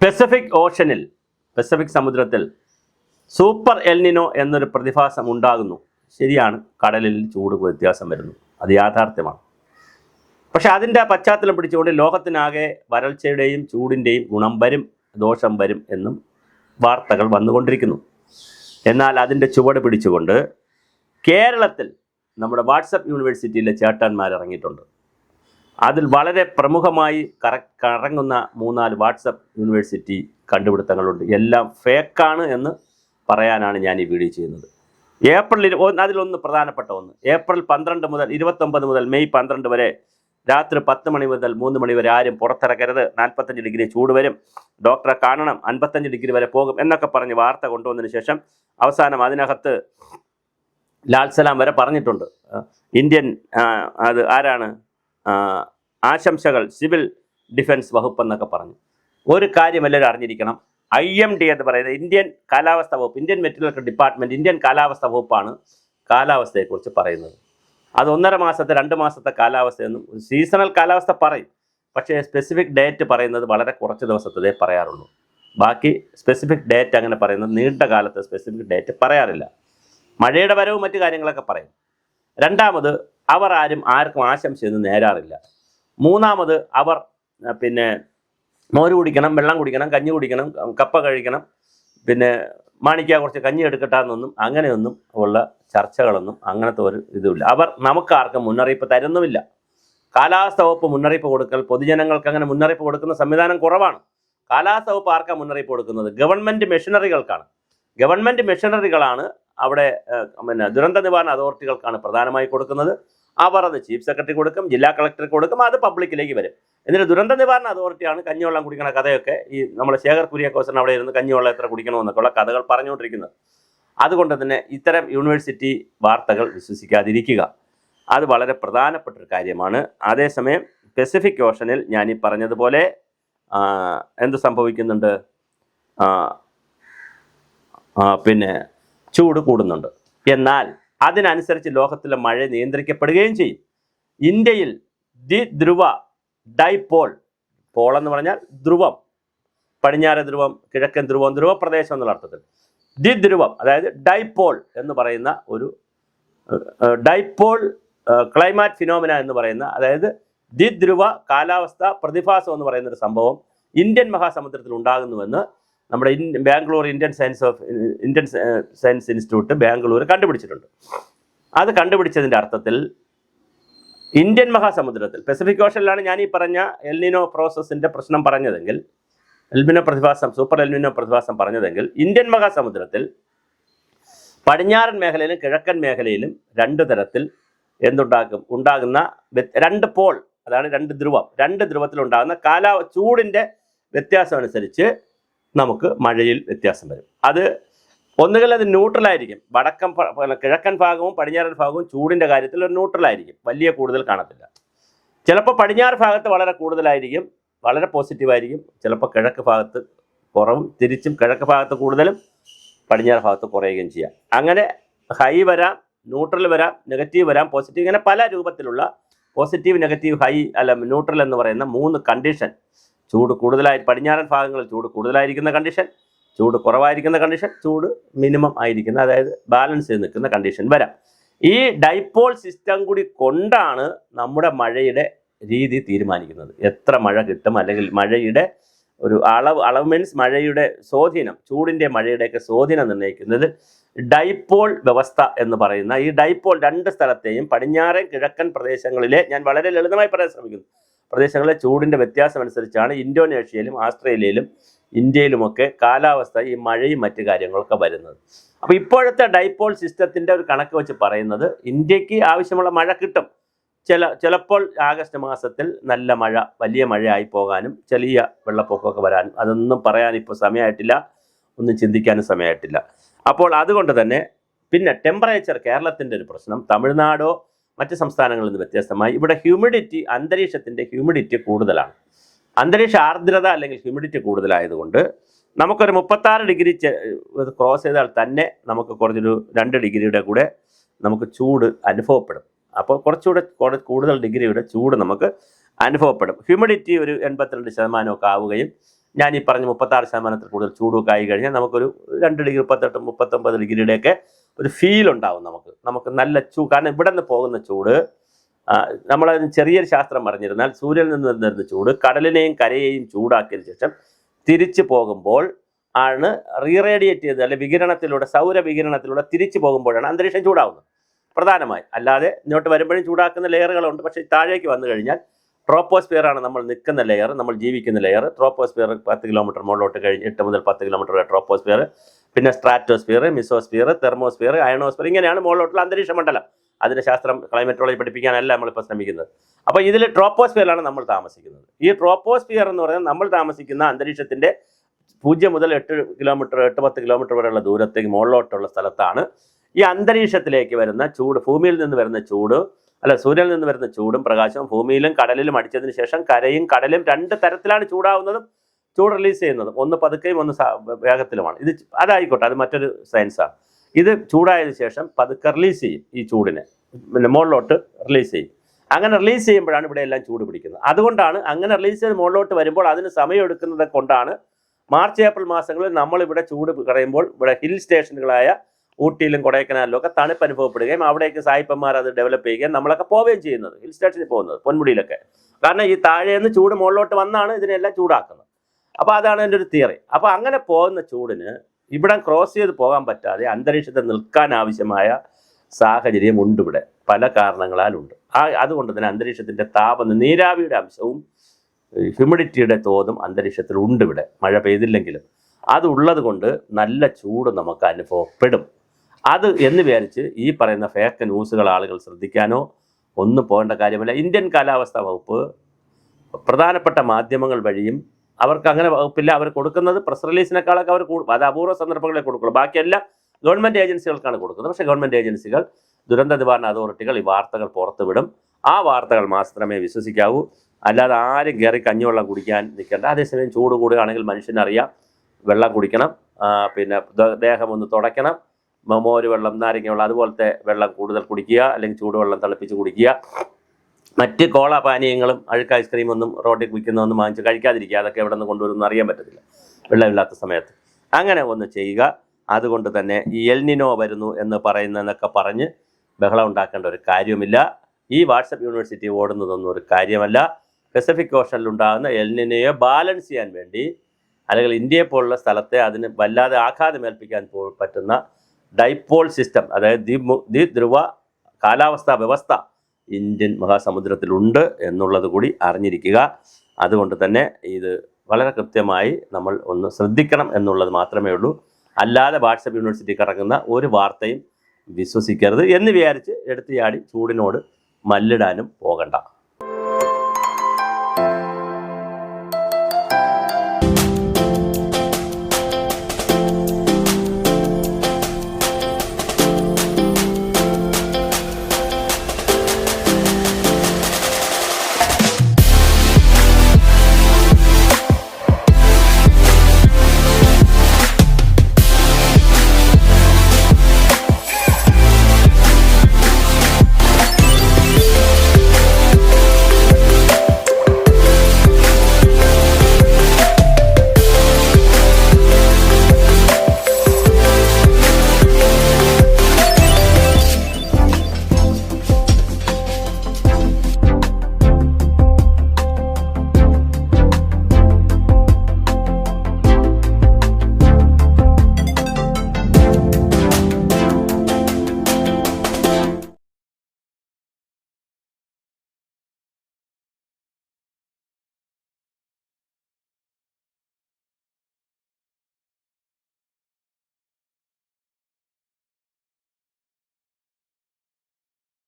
Pacific സമുദ്രത്തിൽ super El Niño എന്നൊരു പ്രതിഭാസം ഉണ്ടാകുന്നു. ശരിയാണ്, കടലിൽ ചൂട് വ്യത്യാസം വരുന്നു, അത് യാഥാർത്ഥ്യമാണ്. പക്ഷെ അതിൻ്റെ പശ്ചാത്തലം പിടിച്ചുകൊണ്ട് ലോകത്തിനാകെ വരൾച്ചയുടെയും ചൂടിൻ്റെയും ഗുണം വരും ദോഷം വരും എന്നും വാർത്തകൾ വന്നുകൊണ്ടിരിക്കുന്നു. എന്നാൽ അതിൻ്റെ ചുവട് പിടിച്ചുകൊണ്ട് കേരളത്തിൽ നമ്മുടെ വാട്സപ്പ് യൂണിവേഴ്സിറ്റിയിലെ ചേട്ടന്മാർ ഇറങ്ങിയിട്ടുണ്ട്. അതിൽ വളരെ പ്രമുഖമായി കറങ്ങുന്ന 3-4 വാട്സപ്പ് യൂണിവേഴ്സിറ്റി കണ്ടുപിടുത്തങ്ങളുണ്ട്. എല്ലാം ഫേക്കാണ് എന്ന് പറയാനാണ് ഞാൻ ഈ വീഡിയോ ചെയ്യുന്നത്. അതിലൊന്ന് പ്രധാനപ്പെട്ട ഒന്ന്, ഏപ്രിൽ 12 മുതൽ 29 മുതൽ മെയ് 12 വരെ രാത്രി 10 മണി മുതൽ 3 മണി വരെ ആരും പുറത്തിറക്കരുത്, 45 ഡിഗ്രി ചൂട് വരും, ഡോക്ടറെ കാണണം, 55 ഡിഗ്രി വരെ പോകും എന്നൊക്കെ പറഞ്ഞ് വാർത്ത കൊണ്ടുവന്നതിന് ശേഷം അവസാനം അതിനകത്ത് ലാൽ സലാം വരെ പറഞ്ഞിട്ടുണ്ട്. ഇന്ത്യൻ അത് ആരാണ്, ആശംസകൾ സിവിൽ ഡിഫൻസ് വകുപ്പ് എന്നൊക്കെ പറഞ്ഞു. ഒരു കാര്യം എല്ലാവരും അറിഞ്ഞിരിക്കണം, IMD എന്ന് പറയുന്നത് ഇന്ത്യൻ കാലാവസ്ഥ വകുപ്പ്, ഇന്ത്യൻ മെറ്റീരിയൽ ഡിപ്പാർട്ട്മെൻറ്റ്, ഇന്ത്യൻ കാലാവസ്ഥ വകുപ്പാണ് കാലാവസ്ഥയെക്കുറിച്ച് പറയുന്നത്. അത് 1.5 മാസത്തെ 2 മാസത്തെ കാലാവസ്ഥയൊന്നും സീസണൽ കാലാവസ്ഥ പറയും, പക്ഷേ സ്പെസിഫിക് ഡേറ്റ് പറയുന്നത് വളരെ കുറച്ച് ദിവസത്തതേ പറയാറുള്ളൂ. ബാക്കി സ്പെസിഫിക് ഡേറ്റ് അങ്ങനെ പറയുന്നത് നീണ്ട കാലത്ത് സ്പെസിഫിക് ഡേറ്റ് പറയാറില്ല. മഴയുടെ വരവും മറ്റു കാര്യങ്ങളൊക്കെ പറയും. രണ്ടാമത്, അവർ ആർക്കും ആശംസയൊന്നും നേരാറില്ല. മൂന്നാമത്, അവർ മോര് കുടിക്കണം, വെള്ളം കുടിക്കണം, കഞ്ഞി കുടിക്കണം, കപ്പ കഴിക്കണം, മാണിക്ക കുറച്ച് കഞ്ഞി എടുക്കട്ടാന്നൊന്നും അങ്ങനെയൊന്നും ഉള്ള ചർച്ചകളൊന്നും അങ്ങനത്തെ ഒരു ഇതുമില്ല. അവർ നമുക്കാർക്കും മുന്നറിയിപ്പ് തരുന്നുമില്ല. കാലാവസ്ഥ വകുപ്പ് മുന്നറിയിപ്പ് കൊടുക്കൽ, പൊതുജനങ്ങൾക്ക് അങ്ങനെ മുന്നറിയിപ്പ് കൊടുക്കുന്ന സംവിധാനം കുറവാണ്. കാലാവസ്ഥ വകുപ്പ് ആർക്കാണ് മുന്നറിയിപ്പ് കൊടുക്കുന്നത്? ഗവൺമെൻറ് മെഷീനറികൾക്കാണ്. ഗവൺമെൻറ് മെഷീനറികളാണ് അവിടെ ദുരന്ത നിവാരണ അതോറിറ്റികൾക്കാണ് പ്രധാനമായി കൊടുക്കുന്നത്. അവർ അത് ചീഫ് സെക്രട്ടറി കൊടുക്കും, ജില്ലാ കളക്ടർക്ക് കൊടുക്കും, അത് പബ്ലിക്കിലേക്ക് വരും. എന്നിട്ട് ദുരന്ത നിവാരണ അതോറിറ്റിയാണ് കഞ്ഞിവെള്ളം കുടിക്കുന്ന കഥയൊക്കെ ഈ നമ്മുടെ ശേഖർ കുര്യാക്കോസൻ അവിടെ ഇരുന്ന് കഞ്ഞിവെള്ളം എത്ര കുടിക്കണമെന്നൊക്കെയുള്ള കഥകൾ പറഞ്ഞുകൊണ്ടിരിക്കുന്നത്. അതുകൊണ്ട് തന്നെ ഇത്തരം യൂണിവേഴ്സിറ്റി വാർത്തകൾ വിശ്വസിക്കാതിരിക്കുക, അത് വളരെ പ്രധാനപ്പെട്ടൊരു കാര്യമാണ്. അതേസമയം പസഫിക് ഓഷനിൽ ഞാൻ ഈ പറഞ്ഞതുപോലെ എന്ത് സംഭവിക്കുന്നുണ്ട്, ചൂട് കൂടുന്നുണ്ട്. എന്നാൽ അതിനനുസരിച്ച് ലോകത്തിലെ മഴ നിയന്ത്രിക്കപ്പെടുകയും ചെയ്യും. ഇന്ത്യയിൽ ദ്വിധ്രുവ ഡൈപോൾ, പോളെന്ന് പറഞ്ഞാൽ ധ്രുവം, പടിഞ്ഞാറ് ധ്രുവം, കിഴക്കൻ ധ്രുവം, ധ്രുവപ്രദേശം എന്നുള്ള അർത്ഥത്തിൽ ദ്വിധ്രുവം, അതായത് ഡൈപോൾ എന്ന് പറയുന്ന ഒരു ഡൈപോൾ ക്ലൈമാറ്റ് ഫിനോമിന എന്ന് പറയുന്ന, അതായത് ദ്വിധ്രുവ കാലാവസ്ഥ പ്രതിഭാസം എന്ന് പറയുന്നൊരു സംഭവം ഇന്ത്യൻ മഹാസമുദ്രത്തിൽ ഉണ്ടാകുന്നുവെന്ന് നമ്മുടെ Bangalore Indian science institute Bangalore കണ്ടുപിടിച്ചിട്ടുണ്ട്. അത് കണ്ടുപിടിച്ചതിൻ്റെ അർത്ഥത്തിൽ ഇന്ത്യൻ മഹാസമുദ്രത്തിൽ പസഫിക് ഓഷനിലാണ് ഞാൻ ഈ പറഞ്ഞ എൽനിനോ പ്രോസസ്സിൻ്റെ പ്രശ്നം പറഞ്ഞതെങ്കിൽ, എൽനിനോ പ്രതിഭാസം, സൂപ്പർ എൽനിനോ പ്രതിഭാസം പറഞ്ഞതെങ്കിൽ, ഇന്ത്യൻ മഹാസമുദ്രത്തിൽ പടിഞ്ഞാറൻ മേഖലയിലും കിഴക്കൻ മേഖലയിലും 2 തരത്തിൽ ഉണ്ടാകുന്ന 2 പോൾ, അതാണ് 2 ധ്രുവം, 2 ധ്രുവത്തിലുണ്ടാകുന്ന ചൂടിൻ്റെ വ്യത്യാസം അനുസരിച്ച് നമുക്ക് മഴയിൽ വ്യത്യാസം വരും. അത് ഒന്നുകിൽ അത് ന്യൂട്രലായിരിക്കും, കിഴക്കൻ ഭാഗവും പടിഞ്ഞാറൻ ഭാഗവും ചൂടിൻ്റെ കാര്യത്തിൽ ഒരു ന്യൂട്രലായിരിക്കും, വലിയ കൂടുതൽ കാണത്തില്ല. ചിലപ്പോൾ പടിഞ്ഞാറ് ഭാഗത്ത് വളരെ കൂടുതലായിരിക്കും, വളരെ പോസിറ്റീവായിരിക്കും, ചിലപ്പോൾ കിഴക്ക് ഭാഗത്ത് കുറവും, തിരിച്ചും കിഴക്ക് ഭാഗത്ത് കൂടുതലും പടിഞ്ഞാറ് ഭാഗത്ത് കുറയുകയും ചെയ്യാം. അങ്ങനെ ഹൈ വരാം, ന്യൂട്രൽ വരാം, നെഗറ്റീവ് വരാം, പോസിറ്റീവ്, ഇങ്ങനെ പല രൂപത്തിലുള്ള പോസിറ്റീവ്, നെഗറ്റീവ്, ഹൈ ന്യൂട്രൽ എന്ന് പറയുന്ന 3 കണ്ടീഷൻ, ചൂട് കൂടുതലായി പടിഞ്ഞാറൻ ഭാഗങ്ങളിൽ ചൂട് കൂടുതലായിരിക്കുന്ന കണ്ടീഷൻ, ചൂട് കുറവായിരിക്കുന്ന കണ്ടീഷൻ, ചൂട് മിനിമം ആയിരിക്കുന്ന, അതായത് ബാലൻസ് ചെയ്ത് നിൽക്കുന്ന കണ്ടീഷൻ വരാം. ഈ ഡൈപോൾ സിസ്റ്റം കൂടി കൊണ്ടാണ് നമ്മുടെ മഴയുടെ രീതി തീരുമാനിക്കുന്നത്. എത്ര മഴ കിട്ടും, അല്ലെങ്കിൽ മഴയുടെ ഒരു അളവ് മീൻസ് മഴയുടെ സ്വാധീനം, ചൂടിൻ്റെ മഴയുടെയൊക്കെ സ്വാധീനം നിർണ്ണയിക്കുന്നത് ഡൈപോൾ വ്യവസ്ഥ എന്ന് പറയുന്ന ഈ ഡൈപോൾ 2 സ്ഥലത്തെയും പടിഞ്ഞാറൻ കിഴക്കൻ പ്രദേശങ്ങളിലെ, ഞാൻ വളരെ ലളിതമായി പറയാൻ ശ്രമിക്കുന്നു, പ്രദേശങ്ങളിലെ ചൂടിൻ്റെ വ്യത്യാസം അനുസരിച്ചാണ് ഇന്തോനേഷ്യയിലും ആസ്ട്രേലിയയിലും ഇന്ത്യയിലുമൊക്കെ കാലാവസ്ഥ, ഈ മഴയും മറ്റു കാര്യങ്ങളൊക്കെ വരുന്നത്. അപ്പോൾ ഇപ്പോഴത്തെ ഡൈപോൾ സിസ്റ്റത്തിൻ്റെ ഒരു കണക്ക് വെച്ച് പറയുന്നത് ഇന്ത്യക്ക് ആവശ്യമുള്ള മഴ കിട്ടും. ചിലപ്പോൾ ആഗസ്റ്റ് മാസത്തിൽ നല്ല മഴ, വലിയ മഴയായി പോകാനും ചെറിയ വെള്ളപ്പൊക്കമൊക്കെ വരാനും, അതൊന്നും പറയാൻ ഇപ്പോൾ സമയമായിട്ടില്ല, ഒന്നും ചിന്തിക്കാനും സമയമായിട്ടില്ല. അപ്പോൾ അതുകൊണ്ട് തന്നെ പിന്നെ ടെമ്പറേച്ചർ, കേരളത്തിൻ്റെ ഒരു പ്രശ്നം തമിഴ്നാടോ മറ്റ് സംസ്ഥാനങ്ങളിൽ നിന്ന് വ്യത്യസ്തമായി ഇവിടെ ഹ്യൂമിഡിറ്റി, അന്തരീക്ഷത്തിൻ്റെ ഹ്യൂമിഡിറ്റി കൂടുതലാണ്. അന്തരീക്ഷ ആർദ്രത അല്ലെങ്കിൽ ഹ്യൂമിഡിറ്റി കൂടുതലായതുകൊണ്ട് നമുക്കൊരു 36 ഡിഗ്രി ക്രോസ് ചെയ്താൽ തന്നെ നമുക്ക് കുറച്ചൊരു 2 ഡിഗ്രിയുടെ കൂടെ നമുക്ക് ചൂട് അനുഭവപ്പെടും. അപ്പോൾ കുറച്ചുകൂടെ കൂടുതൽ ഡിഗ്രിയുടെ ചൂട് നമുക്ക് അനുഭവപ്പെടും. ഹ്യൂമിഡിറ്റി ഒരു 82% ആവുകയും ഞാൻ ഈ പറഞ്ഞ 36% കൂടുതൽ ചൂടൊക്കെ ആയി കഴിഞ്ഞാൽ നമുക്കൊരു 2 ഡിഗ്രി 38 39 ഡിഗ്രിയുടെയൊക്കെ ഒരു ഫീൽ ഉണ്ടാവും നമുക്ക് നല്ല കാരണം ഇവിടെ നിന്ന് പോകുന്ന ചൂട് നമ്മൾ ചെറിയൊരു ശാസ്ത്രം പറഞ്ഞിരുന്നാൽ സൂര്യനിൽ നിന്ന് വരുന്ന ചൂട് കടലിനെയും കരയെയും ചൂടാക്കിയതിനു ശേഷം തിരിച്ചു പോകുമ്പോൾ ആണ് റീറേഡിയേറ്റ് ചെയ്ത് അല്ലെങ്കിൽ വികിരണത്തിലൂടെ സൗര വികിരണത്തിലൂടെ തിരിച്ചു പോകുമ്പോഴാണ് അന്തരീക്ഷം ചൂടാവുന്നത് പ്രധാനമായി. അല്ലാതെ ഇങ്ങോട്ട് വരുമ്പോഴും ചൂടാക്കുന്ന ലെയറുകളുണ്ട്. പക്ഷേ താഴേക്ക് വന്നു കഴിഞ്ഞാൽ ട്രോപ്പോസ്ഫിയർ ആണ് നമ്മൾ നിൽക്കുന്ന ലെയർ, നമ്മൾ ജീവിക്കുന്ന ലെയർ. ട്രോപ്പോസ്ഫിയർ 10 കിലോമീറ്റർ മുകളിലോട്ട് കഴിഞ്ഞ് 8 മുതൽ 10 കിലോമീറ്റർ വരെ ട്രോപ്പോസ്ഫിയർ, പിന്നെ സ്ട്രാറ്റോസ്ഫിയർ, മിസോസ്ഫിയർ, തെർമോസ്ഫിയർ, അയണോസ്ഫിയർ, ഇങ്ങനെയാണ് മുകളിലോട്ടുള്ള അന്തരീക്ഷ മണ്ഡലം. അതിൻ്റെ ശാസ്ത്രം ക്ലൈമറ്റോളജി പഠിപ്പിക്കാനല്ല നമ്മളിപ്പോൾ ശ്രമിക്കുന്നത്. അപ്പോൾ ഇതിൽ ട്രോപ്പോസ്ഫിയറിലാണ് നമ്മൾ താമസിക്കുന്നത്. ഈ ട്രോപ്പോസ്ഫിയർ എന്ന് പറയുന്നത് നമ്മൾ താമസിക്കുന്ന അന്തരീക്ഷത്തിൻ്റെ 0 മുതൽ 8 കിലോമീറ്റർ 8-10 കിലോമീറ്റർ വരെയുള്ള ദൂരത്തേക്ക് മുകളിലോട്ടുള്ള സ്ഥലത്താണ് ഈ അന്തരീക്ഷത്തിലേക്ക് വരുന്ന ചൂട്, ഭൂമിയിൽ നിന്ന് വരുന്ന ചൂട് സൂര്യനിൽ നിന്ന് വരുന്ന ചൂടും പ്രകാശവും ഭൂമിയിലും കടലിലും അടിച്ചതിന് ശേഷം കരയും കടലും 2 തരത്തിലാണ് ചൂടാവുന്നതും ചൂട് റിലീസ് ചെയ്യുന്നതും. ഒന്ന് പതുക്കെയും ഒന്ന് വേഗത്തിലുമാണ്. ഇത് അതായിക്കോട്ടെ, അത് മറ്റൊരു സയൻസാണ്. ഇത് ചൂടായതിനു ശേഷം പതുക്കെ റിലീസ് ചെയ്യും, ഈ ചൂടിനെ മുകളിലോട്ട് റിലീസ് ചെയ്യും. അങ്ങനെ റിലീസ് ചെയ്യുമ്പോഴാണ് ഇവിടെ എല്ലാം ചൂട് പിടിക്കുന്നത്. അതുകൊണ്ടാണ് അങ്ങനെ റിലീസ് ചെയ്ത് മുകളിലോട്ട് വരുമ്പോൾ അതിന് സമയം എടുക്കുന്നത് കൊണ്ടാണ് മാർച്ച് ഏപ്രിൽ മാസങ്ങളിൽ നമ്മളിവിടെ ചൂട് കുറയുമ്പോൾ ഇവിടെ ഹിൽ സ്റ്റേഷനുകളായ ഊട്ടിയിലും കൊടൈക്കനാലിലും ഒക്കെ തണുപ്പ് അനുഭവപ്പെടുകയും അവിടേക്ക് സായിപ്പന്മാർ അത് ഡെവലപ്പ് ചെയ്യുകയും നമ്മളൊക്കെ പോവുകയും ചെയ്യുന്നത്, ഹിൽ സ്റ്റേഷനിൽ പോകുന്നത്, പൊന്മുടിയിലൊക്കെ. കാരണം ഈ താഴേന്ന് ചൂട് മുകളിലോട്ട് വന്നാണ് ഇതിനെല്ലാം ചൂടാക്കുന്നത്. അപ്പോൾ അതാണ് എൻ്റെ ഒരു തിയറി. അപ്പോൾ അങ്ങനെ പോകുന്ന ചൂടിന് ഇവിടെ ക്രോസ് ചെയ്ത് പോകാൻ പറ്റാതെ അന്തരീക്ഷത്തിൽ നിൽക്കാൻ ആവശ്യമായ സാഹചര്യം ഉണ്ട് ഇവിടെ, പല കാരണങ്ങളാലുണ്ട്. അതുകൊണ്ട് തന്നെ അന്തരീക്ഷത്തിൻ്റെ നീരാവിയുടെ അംശവും ഹ്യൂമിഡിറ്റിയുടെ തോതും അന്തരീക്ഷത്തിൽ ഉണ്ട് ഇവിടെ, മഴ പെയ്തില്ലെങ്കിലും. അതുള്ളത് കൊണ്ട് നല്ല ചൂട് നമുക്ക് അനുഭവപ്പെടും. അത് എന്ന് വിചാരിച്ച് ഈ പറയുന്ന ഫേക്ക് ന്യൂസുകൾ ആളുകൾ ശ്രദ്ധിക്കാനോ ഒന്നും പോകേണ്ട കാര്യമല്ല. ഇന്ത്യൻ കാലാവസ്ഥാ വകുപ്പ് പ്രധാനപ്പെട്ട മാധ്യമങ്ങൾ വഴിയും അവർക്ക് അങ്ങനെ വകുപ്പില്ല. അവർ കൊടുക്കുന്നത് പ്രസ് റിലീസിനേക്കാളൊക്കെ അത് അപൂർവ സന്ദർഭങ്ങളെ കൊടുക്കുള്ളൂ. ബാക്കിയെല്ലാം ഗവൺമെൻറ് ഏജൻസികൾക്കാണ് കൊടുക്കുന്നത്. പക്ഷേ ഗവൺമെൻറ് ഏജൻസികൾ, ദുരന്ത നിവാരണ അതോറിറ്റികൾ ഈ വാർത്തകൾ പുറത്തുവിടും. ആ വാർത്തകൾ മാത്രമേ വിശ്വസിക്കാവൂ. അല്ലാതെ ആരും കയറി കഞ്ഞിവെള്ളം കുടിക്കാൻ നിൽക്കേണ്ട. അതേസമയം ചൂട് കൂടുകയാണെങ്കിൽ മനുഷ്യനറിയാം, വെള്ളം കുടിക്കണം, പിന്നെ ദേഹം ഒന്ന് തുടയ്ക്കണം, മോര് വെള്ളം, നാരങ്ങ വെള്ളം അതുപോലത്തെ വെള്ളം കൂടുതൽ കുടിക്കുക, അല്ലെങ്കിൽ ചൂടുവെള്ളം തിളപ്പിച്ച് കുടിക്കുക. മറ്റ് കോള പാനീയങ്ങളും അഴുക്ക് ഐസ്ക്രീമൊന്നും റോഡിൽ വിൽക്കുന്നതൊന്നും വാങ്ങിച്ച് കഴിക്കാതിരിക്കുക. അതൊക്കെ എവിടെ നിന്ന് കൊണ്ടുവരുമെന്ന് അറിയാൻ പറ്റത്തില്ല വെള്ളമില്ലാത്ത സമയത്ത്. അങ്ങനെ ഒന്ന് ചെയ്യുക. അതുകൊണ്ട് തന്നെ ഈ എൽനിനോ വരുന്നു എന്ന് പറയുന്നതെന്നൊക്കെ പറഞ്ഞ് ബഹളം ഉണ്ടാക്കേണ്ട ഒരു കാര്യവുമില്ല. ഈ വാട്സപ്പ് യൂണിവേഴ്സിറ്റി ഓടുന്നതൊന്നും ഒരു കാര്യമല്ല. പസഫിക് ഓഷനിലുണ്ടാകുന്ന എൽനിനോയെ ബാലൻസ് ചെയ്യാൻ വേണ്ടി, അല്ലെങ്കിൽ ഇന്ത്യയെ പോലുള്ള സ്ഥലത്തെ അതിന് വല്ലാതെ ആഘാതമേൽപ്പിക്കാൻ പറ്റുന്ന ഡൈപോൾ സിസ്റ്റം, അതായത് ദ്വിധ്രുവ കാലാവസ്ഥാ വ്യവസ്ഥ ഇന്ത്യൻ മഹാസമുദ്രത്തിലുണ്ട് എന്നുള്ളത് കൂടി അറിഞ്ഞിരിക്കുക. അതുകൊണ്ട് തന്നെ ഇത് വളരെ കൃത്യമായി നമ്മൾ ഒന്ന് ശ്രദ്ധിക്കണം എന്നുള്ളത് മാത്രമേ ഉള്ളൂ. അല്ലാതെ വാട്സപ്പ് യൂണിവേഴ്സിറ്റി കിടക്കുന്ന ഒരു വാർത്തയും വിശ്വസിക്കരുത് എന്ന് വിചാരിച്ച് എടുത്തു ചാടി ചൂടിനോട് മല്ലിടാനും പോകണ്ട.